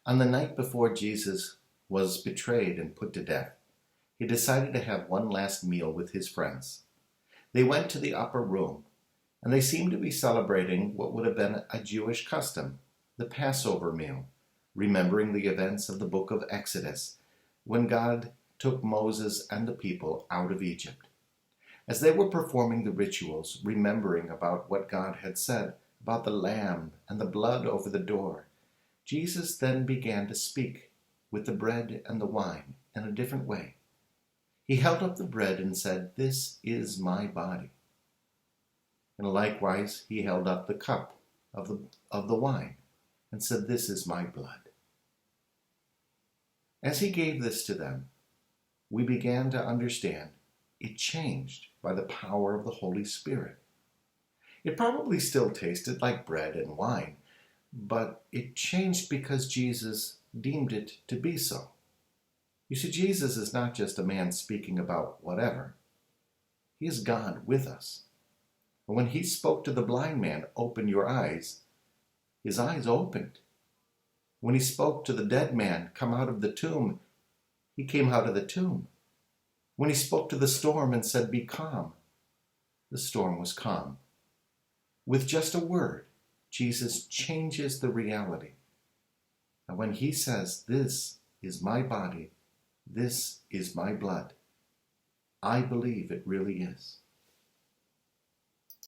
On the night before Jesus was betrayed and put to death, he decided to have one last meal with his friends. They went to the upper room, and they seemed to be celebrating what would have been a Jewish custom, the Passover meal, remembering the events of the book of Exodus, when God took Moses and the people out of Egypt. As they were performing the rituals, remembering about what God had said about the lamb and the blood over the door, Jesus then began to speak with the bread and the wine in a different way. He held up the bread and said, "This is my body." And likewise, he held up the cup of the wine and said, "This is my blood." As he gave this to them, we began to understand it changed by the power of the Holy Spirit. It probably still tasted like bread and wine, but it changed because Jesus deemed it to be so. You see, Jesus is not just a man speaking about whatever. He is God with us. And when he spoke to the blind man, "Open your eyes," his eyes opened. When he spoke to the dead man, "Come out of the tomb," he came out of the tomb. When he spoke to the storm and said, "Be calm," the storm was calm. With just a word, Jesus changes the reality. And when he says, "This is my body, this is my blood," I believe it really is.